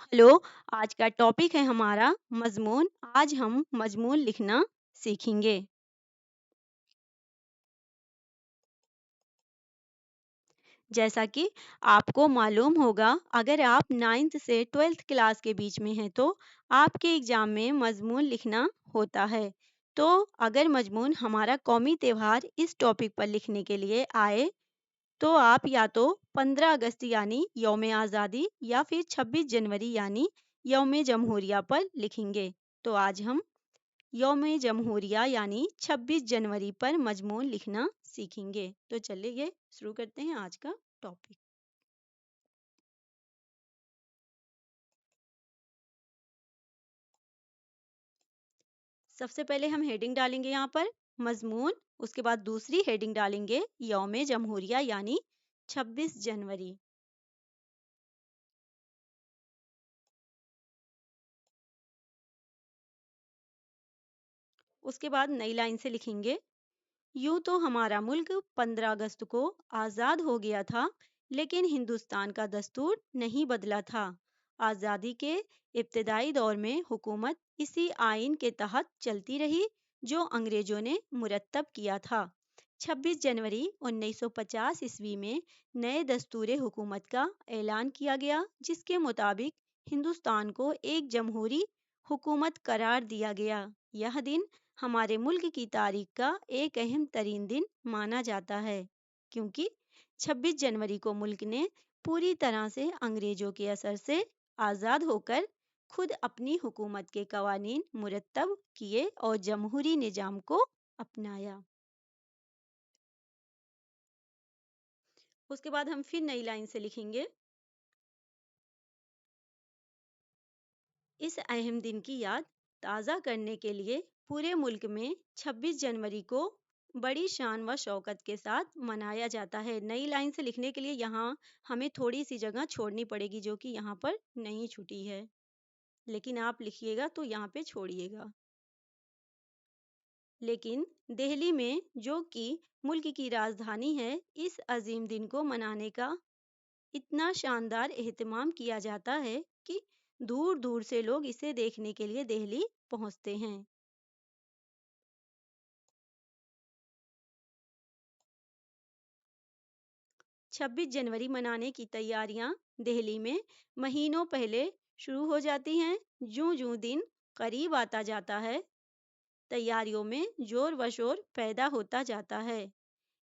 Hello. आज का topic है हमारा मजमून। आज हम मजमून लिखना सीखेंगे। जैसा कि आपको मालूम होगा, अगर आप 9th से 12th क्लास के बीच में हैं तो आपके एग्जाम में मजमून लिखना होता है। तो अगर मजमून हमारा कौमी त्योहार इस टॉपिक पर लिखने के लिए आए तो आप या तो 15 अगस्त यानी यौम आज़ादी या फिर 26 जनवरी यानी यौम जमहूरिया पर लिखेंगे। तो आज हम यौम जमहूरिया यानी 26 जनवरी पर मजमून लिखना सीखेंगे। तो चलिए शुरू करते हैं आज का टॉपिक। सबसे पहले हम हेडिंग डालेंगे यहाँ पर मजमून। उसके बाद दूसरी हेडिंग डालेंगे यौम जमहूरिया यानी 26 जनवरी। उसके बाद नई लाइन से लिखेंगे, यूं तो हमारा मुल्क 15 अगस्त को आज़ाद हो गया था, लेकिन हिंदुस्तान का दस्तूर नहीं बदला था। आज़ादी के इब्तदाई दौर में हुकूमत इसी आइन के तहत चलती रही जो अंग्रेजों ने मुरतब किया था। 26 जनवरी 1950 ईस्वी में नए दस्तूर हुकूमत का ऐलान किया गया, जिसके मुताबिक हिंदुस्तान को एक जमहूरी हुकूमत करार दिया गया। यह दिन हमारे मुल्क की तारीख का एक अहम तरीन दिन माना जाता है, क्योंकि 26 जनवरी को मुल्क ने पूरी तरह से अंग्रेजों के असर से आज़ाद होकर खुद अपनी हुकूमत के कवानीन मुरतब किए और जमहूरी निज़ाम को अपनाया। उसके बाद हम फिर नई लाइन से लिखेंगे, इस अहम दिन की याद ताज़ा करने के लिए पूरे मुल्क में 26 जनवरी को बड़ी शान व शौकत के साथ मनाया जाता है। नई लाइन से लिखने के लिए यहाँ हमें थोड़ी सी जगह छोड़नी पड़ेगी, जो कि यहाँ पर नहीं छुटी है, लेकिन आप लिखिएगा तो यहाँ पे छोड़िएगा। लेकिन दिल्ली में, जो कि मुल्क की राजधानी है, इस अजीम दिन को मनाने का इतना शानदार एहतमाम किया जाता है कि दूर दूर से लोग इसे देखने के लिए दिल्ली पहुंचते हैं। 26 जनवरी मनाने की तैयारियां दिल्ली में महीनों पहले शुरू हो जाती हैं। जूं जूं दिन करीब आता जाता है, तैयारियों में जोर व शोर पैदा होता जाता है।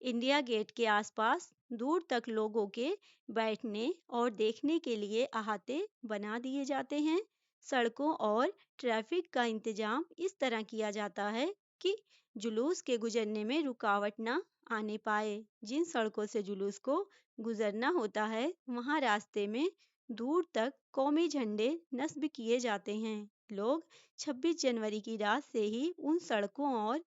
इंडिया गेट के आसपास दूर तक लोगों के बैठने और देखने के लिए अहाते बना दिए जाते हैं। सड़कों और ट्रैफिक का इंतजाम इस तरह किया जाता है कि जुलूस के गुजरने में रुकावट न आने पाए। जिन सड़कों से जुलूस को गुजरना होता है, वहां रास्ते में दूर तक कौमी झंडे नस्ब किए जाते हैं। लोग 26 जनवरी की रात से ही उन सड़कों और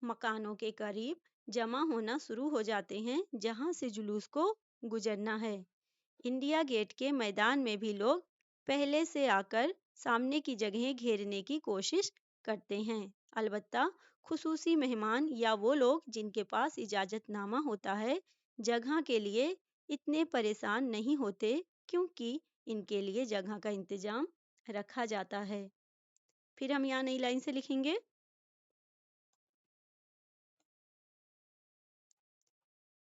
मकानों के करीब जमा होना शुरू हो जाते हैं, जहां से जुलूस को गुजरना है। इंडिया गेट के मैदान में भी लोग पहले से आकर सामने की जगह घेरने की कोशिश करते हैं। अलबत्ता खुसूसी मेहमान या वो लोग जिनके पास इजाजतनामा होता है, जगह के लिए इतने परेशान नहीं होते, क्योंकि इनके लिए जगह का इंतजाम रखा जाता है। फिर हम यहाँ नई लाइन से लिखेंगे,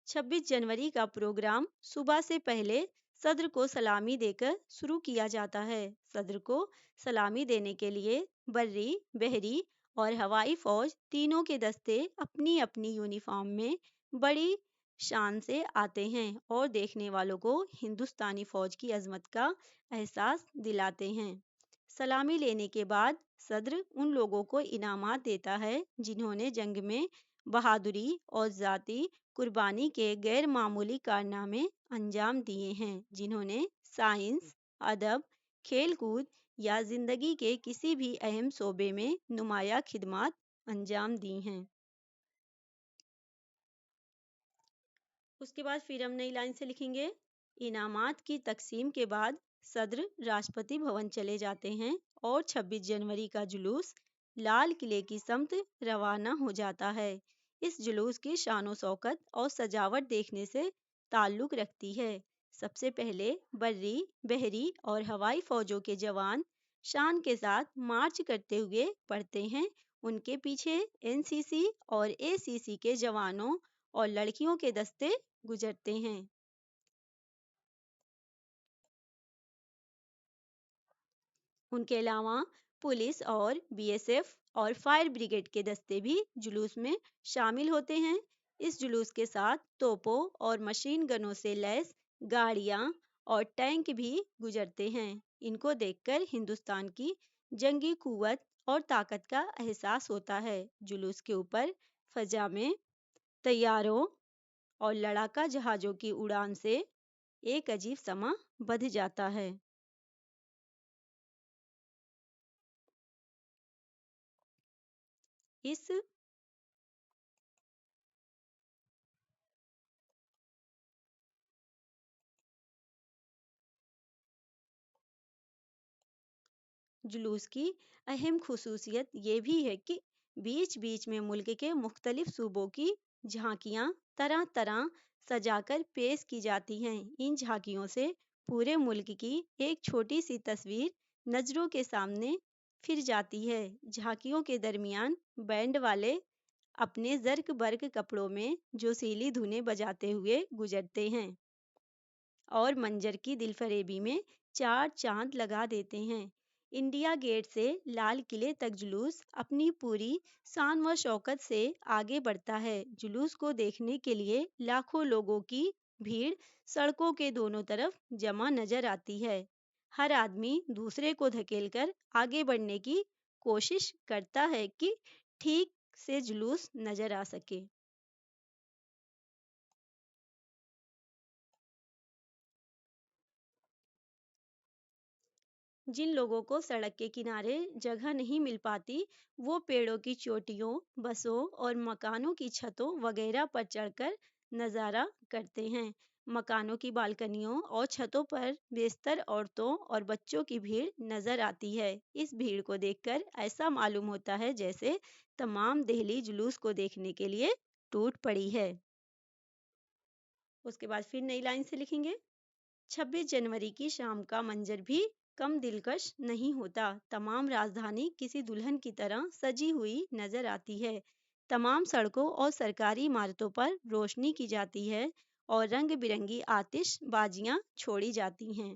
26 जनवरी का प्रोग्राम सुबह से पहले सद्र को सलामी देकर शुरू किया जाता है। सद्र को सलामी देने के लिए बर्री, बहरी और हवाई फौज तीनों के दस्ते अपनी अपनी यूनिफॉर्म में बड़ी शान से आते हैं और देखने वालों को हिंदुस्तानी फौज की अजमत का एहसास दिलाते हैं। सलामी लेने के बाद सद्र उन लोगों को इनामात देता है जिन्होंने जंग में बहादुरी और जाती कुर्बानी के गैर मामूली कारनामे अंजाम दिए हैं, जिन्होंने साइंस, अदब, खेल कूद या जिंदगी के किसी भी अहम शोबे में नुमाया खिदमात अंजाम दी हैं। उसके बाद फिर हम नई लाइन से लिखेंगे, इनामात की तकसीम के बाद सद्र राष्ट्रपति भवन चले जाते हैं और 26 जनवरी का जुलूस لال قلعے کی سمت روانہ ہو جاتا ہے۔ اس جلوس کی شان و شوکت اور سجاوٹ دیکھنے سے تعلق رکھتی ہے۔ سب سے پہلے بری، بحری اور ہوائی فوجوں کے جوان شان کے ساتھ مارچ کرتے ہوئے پڑھتے ہیں۔ ان کے پیچھے NCC اور ACC کے جوانوں اور لڑکیوں کے دستے گزرتے ہیں۔ ان کے علاوہ پولیس اور BSF اور فائر بریگیڈ کے دستے بھی جلوس میں شامل ہوتے ہیں۔ اس جلوس کے ساتھ توپوں اور مشین گنوں سے لیس گاڑیاں اور ٹینک بھی گزرتے ہیں۔ ان کو دیکھ کر ہندوستان کی جنگی قوت اور طاقت کا احساس ہوتا ہے۔ جلوس کے اوپر فضا میں طیاروں اور لڑاکا جہازوں کی اڑان سے ایک عجیب سما بدھ جاتا ہے۔ اس جلوس کی اہم خصوصیت یہ بھی ہے کہ بیچ بیچ میں ملک کے مختلف صوبوں کی جھانکیاں طرح طرح سجا کر پیش کی جاتی ہیں۔ ان جھانکیوں سے پورے ملک کی ایک چھوٹی سی تصویر نظروں کے سامنے پھر جاتی ہے۔ جھانکیوں کے درمیان بینڈ والے اپنے زرق برق کپڑوں میں جوشیلی دھنیں بجاتے ہوئے گزرتے ہیں اور منظر کی دل فریبی میں چار چاند لگا دیتے ہیں۔ انڈیا گیٹ سے لال قلعے تک جلوس اپنی پوری شان و شوکت سے آگے بڑھتا ہے۔ جلوس کو دیکھنے کے لیے لاکھوں لوگوں کی بھیڑ سڑکوں کے دونوں طرف جمع نظر آتی ہے۔ ہر آدمی دوسرے کو دھکیل کر آگے بڑھنے کی کوشش کرتا ہے کہ ٹھیک سے جلوس نظر آ سکے۔ جن لوگوں کو سڑک کے کنارے جگہ نہیں مل پاتی، وہ پیڑوں کی چوٹیوں، بسوں اور مکانوں کی چھتوں وغیرہ پر چڑھ کر نظارہ کرتے ہیں۔ مکانوں کی بالکنیوں اور چھتوں پر بیشتر عورتوں اور بچوں کی بھیڑ نظر آتی ہے۔ اس بھیڑ کو دیکھ کر ایسا معلوم ہوتا ہے جیسے تمام دہلی جلوس کو دیکھنے کے لیے ٹوٹ پڑی ہے۔ اس کے بعد پھر نئی لائن سے لکھیں گے۔ 26 جنوری کی شام کا منظر بھی کم دلکش نہیں ہوتا۔ تمام راجدھانی کسی دلہن کی طرح سجی ہوئی نظر آتی ہے۔ تمام سڑکوں اور سرکاری عمارتوں پر روشنی کی جاتی ہے اور رنگ برنگی آتش بازیاں چھوڑی جاتی ہیں۔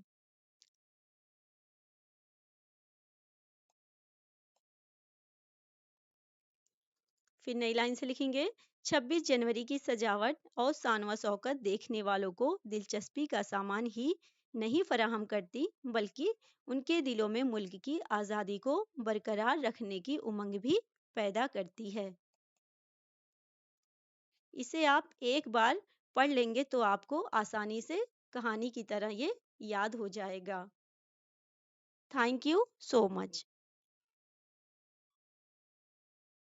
پھر نئی لائن سے لکھیں گے۔ 26 جنوری کی سجاوٹ اور شان و شوکت دیکھنے والوں کو دلچسپی کا سامان ہی نہیں فراہم کرتی، بلکہ ان کے دلوں میں ملک کی آزادی کو برقرار رکھنے کی امنگ بھی پیدا کرتی ہے۔ اسے آپ ایک بار پڑھ لیں گے تو آپ کو آسانی سے کہانی کی طرح یہ یاد ہو جائے گا۔ Thank you so much.